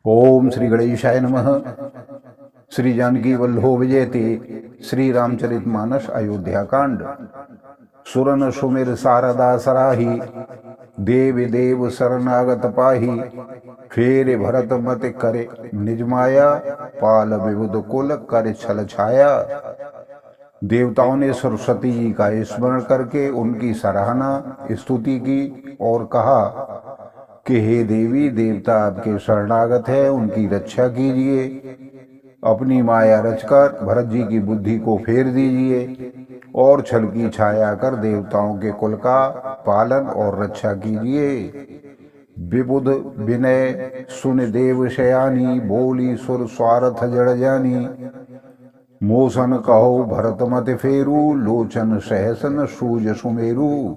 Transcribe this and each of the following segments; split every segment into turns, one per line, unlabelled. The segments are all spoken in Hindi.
ओम श्री गणेशाय नमः। श्री जानकी वल्लभो विजयते। श्री रामचरित मानस अयोध्या कांड। सुरन सुमिर सारदा सराही, देव देव शरणागत पाही। फेर भरत मत करे निज माया, पाल विबुध कुल कर छल छाया। देवताओं ने सरस्वती जी का स्मरण करके उनकी सराहना स्तुति की और कहा कि हे देवी देवता आपके शरणागत है, उनकी रक्षा कीजिए। अपनी माया रचकर भरत जी की बुद्धि को फेर दीजिए और छल की छाया कर देवताओं के कुल का पालन और रक्षा कीजिए। विबुध विनय सुन देव शयानी, बोली सुर स्वार्थ जड़ जानी। मोसन कहो भरत मत फेरू, लोचन सहसन सूज सुमेरु।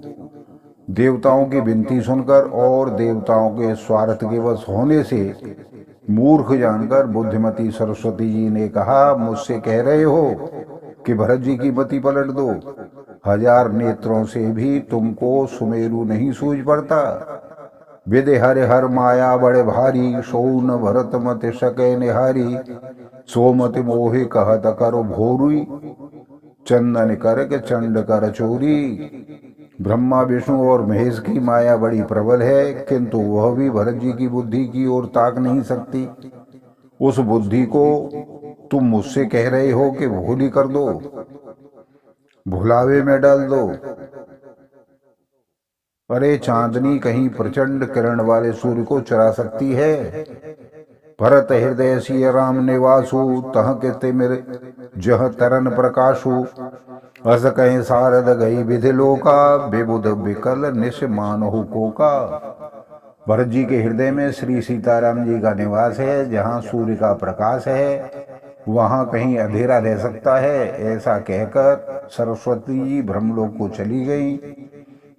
देवताओं की विनती सुनकर और देवताओं के स्वार्थ के वश होने से मूर्ख जानकर बुद्धिमती सरस्वती जी ने कहा, मुझसे कह रहे हो कि भरत जी की मति पलट दो। हजार नेत्रों से भी तुमको सुमेरु नहीं सूझ पड़ता। विदे हर हर माया बड़े भारी, सोन भरत मत सके निहारी। सोमति मोहे कहत करो भोरुई, चंदन करके चंड कर चोरी। ब्रह्मा विष्णु और महेश की माया बड़ी प्रबल है, किंतु वह भी भरत जी की बुद्धि की ओर ताक नहीं सकती। उस बुद्धि को तुम मुझसे कह रहे हो कि भोली कर दो, भुलावे में डाल दो। अरे चांदनी कहीं प्रचंड किरण वाले सूर्य को चरा सकती है। भरत हृदय सिय राम निवासु, तह के तिमिर जह तरन प्रकाशु। अस कहीं सारद गई विधि लोका, विबुध विकल निश मानहु कोका। भरत जी के हृदय में श्री सीताराम जी का निवास है। जहाँ सूर्य का प्रकाश है वहाँ कहीं अंधेरा रह सकता है। ऐसा कहकर सरस्वती जी ब्रह्मलोक को चली गई।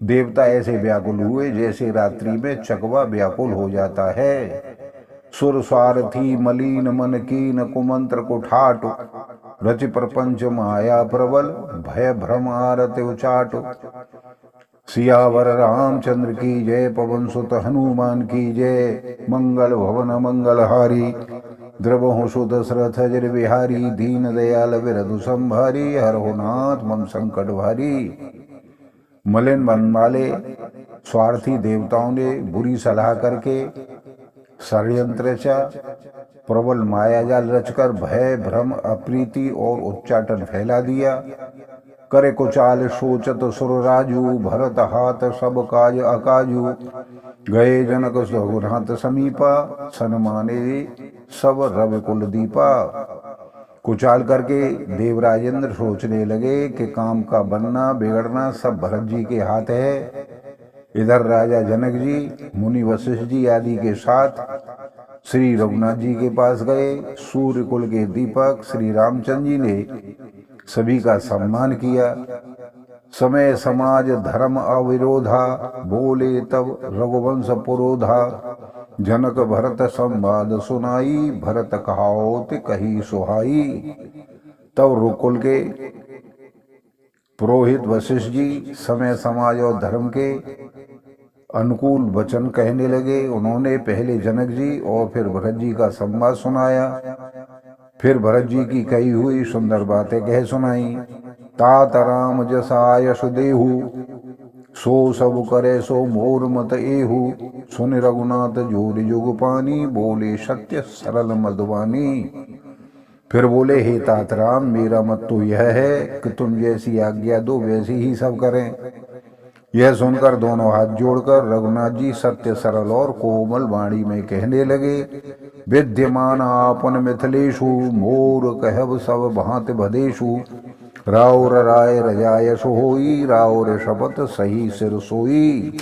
देवता ऐसे व्याकुल हुए जैसे रात्रि में चकवा व्याकुल हो जाता है। सुर स्वार्थी मलिन मन कीन, कुमंत्र को ठाट। रच प्रपंच माया प्रबल, भय भ्रम आरत उचाट। सियावर रामचंद्र की जय, पवन सुत हनुमान की जय। मंगल भवन मंगलहारी, द्रवहु सुत दशरथ अजर बिहारी। दीन दयाल विरधु संभारी, हर हो नाथ मम संकट भारी। मलिन मन वाले स्वार्थी देवताओं ने बुरी सलाह करके षड्यंत्र रचा। प्रबल मायाजाल रचकर भय भ्रम अप्रीति और उच्चाटन फैला दिया। करे कुचाल सोचत सुर राजू, भरत हाथ सब काज अकाजू। गए जनक रघुनाथ समीपा, सन्माने सब रवि कुल दीपा। कुचाल करके देवराजेंद्र सोचने लगे कि काम का बनना बिगड़ना सब भरत जी के हाथ है। इधर राजा जनक जी मुनि वशिष्ठ जी आदि के साथ श्री रघुनाथ जी के पास गए। सूर्य कुल के दीपक श्री रामचंद्र जी ने सभी का सम्मान किया। समय समाज धर्म अविरोधा, बोले तब रघुवंश पुरोधा। जनक भरत संवाद सुनाई, भरत कहाओत कही सुहाई। तब रुकुल के पुरोहित वशिष्ठ जी समय समाज और धर्म के अनुकूल वचन कहने लगे। उन्होंने पहले जनक जी और फिर भरत जी का संवाद सुनाया। फिर भरत जी की कही हुई सुंदर बातें कह सुनाई। तात राम जसा यश देहु, सो सब करे सो मोर मत एहु। सुन रघुनाथ जोर जुग पानी, बोले सत्य सरल मधुबानी। फिर बोले, हे तात राम, मेरा मत तो यह है कि तुम जैसी आज्ञा दो वैसी ही सब करें। यह सुनकर दोनों हाथ जोड़कर रघुनाथ जी सत्य सरल और कोमल वाणी में कहने लगे। विद्यमान आपन मिथिलेशु, मोर कहब सब भांति भदेशु। राउर राय रजायस होई, राउर शपथ सही सिर सोई।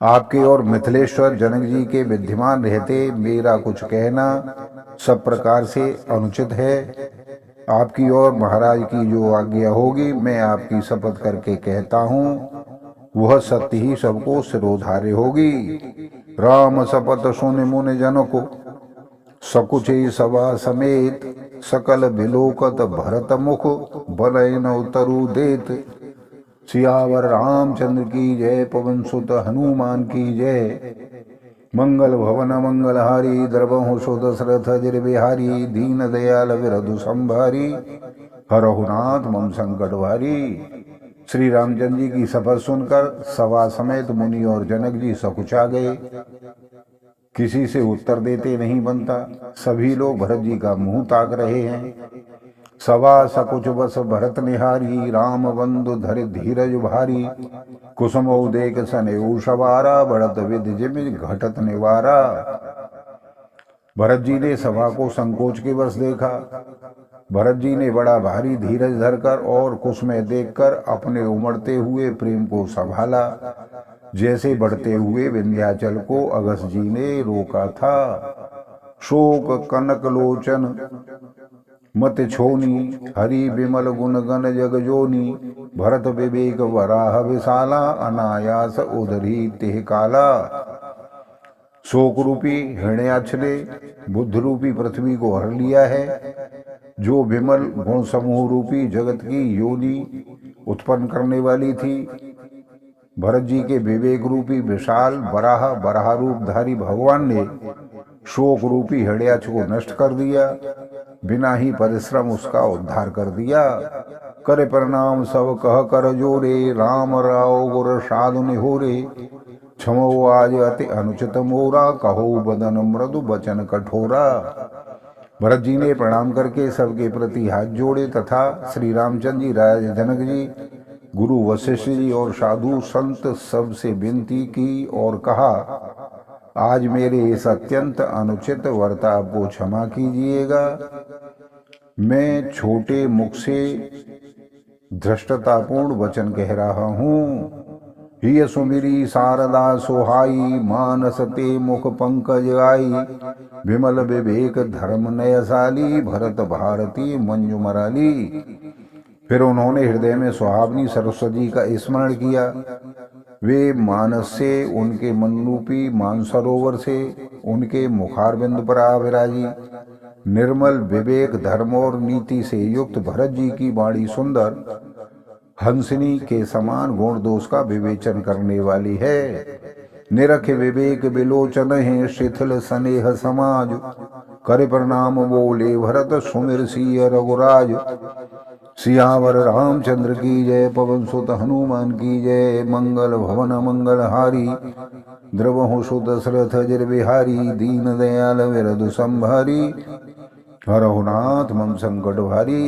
आपके और मिथिलेश्वर जनक जी के विद्यमान रहते मेरा कुछ कहना सब प्रकार से अनुचित है। आपकी और महाराज की जो आज्ञा होगी मैं आपकी शपथ करके कहता हूँ, वह सत्य ही सबको सिरोधार्य होगी। राम शपथ सुन मुनि जन को, सकुचे सभा समेत। सकल बिलोकत भरत मुख, बलय न उतरु देत। सियावर रामचंद्र की जय, पवन सुत हनुमान की जय। मंगल भवन मंगलहारी द्रवहु सो दशरथ अजर बिहारी दीन दयाल विरधु संभारी हरहु नाथ मम संकट भारी। श्री रामचंद्र जी की शपथ सुनकर सभा समेत मुनि और जनक जी सकुचा गए। किसी से उत्तर देते नहीं बनता। सभी लोग भरत जी का मुंह ताक रहे हैं। सभा सकुच बस भरत निहारी राम बंधु धरि धीरज भारी। कुसुम देख सने सवारा बढ़त विधि जिमि घटत निवारा। भरत जी ने सभा को संकोच के वश देखा। भरत जी ने बड़ा भारी धीरज धरकर और कुश में देखकर अपने उमड़ते हुए प्रेम को संभाला, जैसे बढ़ते हुए विंध्याचल को अगस्त जी ने रोका था। शोक कनक लोचन मत छोनी हरि विमल गुण गण जग जोनी। भरत विवेक वराह विशाला अनायास उदरी तेह काला। शोक रूपी हृणयाक्ष ने बुद्ध रूपी पृथ्वी को हर लिया है, जो विमल गुण समूह रूपी जगत की योनि उत्पन्न करने वाली थी। भरत जी के विवेक रूपी विशाल बराह रूपधारी भगवान ने शोक रूपी हृदयाक्ष को नष्ट कर दिया, बिना ही परिश्रम उसका उद्धार कर दिया। करे प्रणाम सब कह कर जोरे राम राव गुर साधु निहोरे। क्षमो आज अति अनुचित मोरा कहो बदन मृदु बचन कठोरा। भरत जी ने प्रणाम करके सबके प्रति हाथ जोड़े तथा श्री रामचंद्र जी, राजा जनक जी, गुरु वशिष्ठ जी और साधु संत सबसे विनती की और कहा, आज मेरे इस अत्यंत अनुचित वर्ताव को क्षमा कीजिएगा। मैं छोटे मुख से धृष्टतापूर्ण वचन कह रहा हूँ। हिय सुमिरी शारदा सोहाई मानस ते मुख पंकज आई। विमल विवेक धर्म नयशाली भरत भारती मंजू मराली। फिर उन्होंने हृदय में सुहावनी सरस्वती का स्मरण किया। वे मानस से उनके मनरूपी मानसरोवर से उनके मुखारविंद पर आ विराजी। निर्मल विवेक धर्म और नीति से युक्त भरत जी की वाणी सुंदर हंसिनी के समान गुण दोष का विवेचन करने वाली है। निरख विवेक विलोचन है शिथिल स्नेह समाज। कर प्रणाम बोले भरत सुमिर सिय रघुराज। सियावर रामचंद्र की जय पवन सुत हनुमान की जय। मंगल भवन मंगलहारी द्रवहु सुत दशरथ अजर बिहारी। दीन दयाल विरधु संभारी हरहु नाथ मम संकट भारी।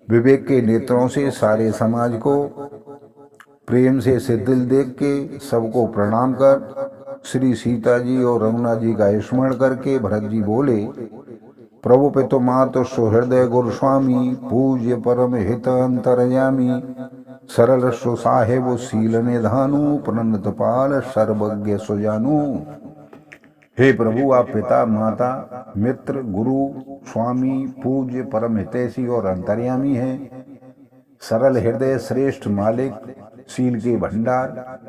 विवेक के नेत्रों से सारे समाज को प्रेम से सिद्धिल देख के सबको प्रणाम कर श्री सीता जी और रघुनाथ जी का स्मरण करके भरत जी बोले, प्रभु पितु मातु सुहृदय गुरुस्वामी पूज्य परम हित अंतरयामी। सरल सुसाहेब शील निधानु प्रणत पाल सर्वज्ञ सुजानु। हे प्रभु, आप पिता माता मित्र गुरु स्वामी पूज्य परम हितैषी और अंतर्यामी हैं। सरल हृदय श्रेष्ठ मालिक शील के भंडार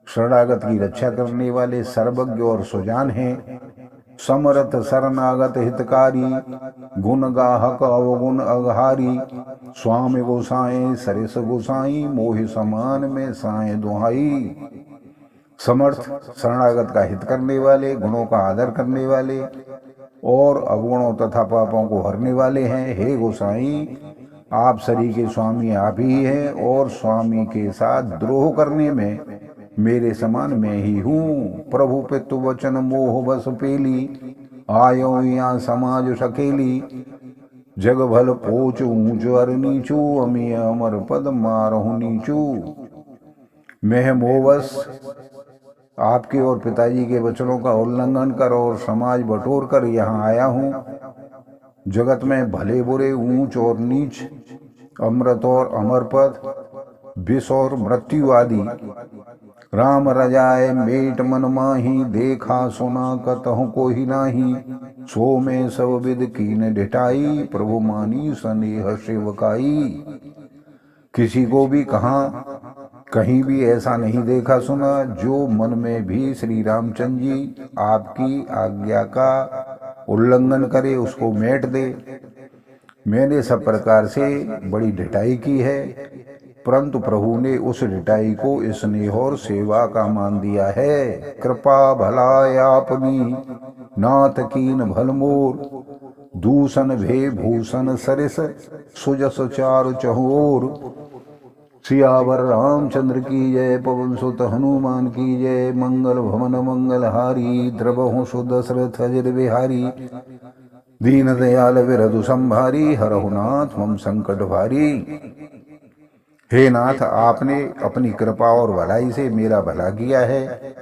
शरणागत की रक्षा करने वाले सर्वज्ञ और सुजान हैं। समरथ शरणागत हितकारी गुण गाहक अवगुण अघहारी। स्वामी गोसाई सरिस गोसाई मोहि समान में साए दुहाई। समर्थ शरणागत का हित करने वाले, गुणों का आदर करने वाले और अवगुणों तथा पापों को हरने वाले हैं। हे गोसाई, आप शरीर के स्वामी आप ही हैं और स्वामी के साथ द्रोह करने में मेरे समान मैं ही हूँ। प्रभु पितु वचन मोह बस पेली आयो यहाँ समाज सकेली। जग भल पोच ऊंच अर नीचू अमी अमर पद मारहु नीचू। मैं मोहवश आपके और पिताजी के वचनों का उल्लंघन कर और समाज बटोर कर यहाँ आया हूँ। जगत में भले बुरे ऊंच और नीच अमृत और अमर पद विष और मृत्यु आदि राम रजाए मेट मन माही। देखा सुना कतहु को ही नाही। सो में सब विद कीन ढिठाई प्रभु मानी स्नेह सेवकाई। किसी को भी कहीं भी ऐसा नहीं देखा सुना जो मन में भी श्री रामचंद्र जी आपकी आज्ञा का उल्लंघन करे, उसको मेट दे। मैंने सब प्रकार से बड़ी ढिठाई की है। परंतु प्रभु ने उस रिटाई को स्नेह और सेवा का मान दिया है। कृपा भलाय आपनी नाथ कीन भलमोर, दूषण भे भूषण सरिस सुजस चारु चहोर। सियावर रामचंद्र की जय, पवन सुत हनुमान की जय। मंगल भवन मंगलहारी, द्रवहु सुदशरथ अजिर बिहारी। दीन दयाल विरधु संभारी, हरहु नाथ मम संकट भारी। हे नाथ, आपने अपनी कृपा और भलाई से मेरा भला किया है,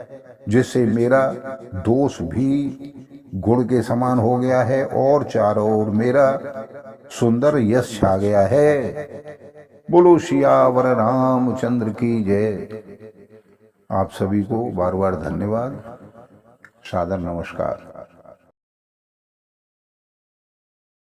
जिससे मेरा दोष भी गुण के समान हो गया है और चारों ओर मेरा सुंदर यश छा गया है। बोलो सियावर रामचंद्र की जय। आप सभी को बार बार धन्यवाद, सादर नमस्कार।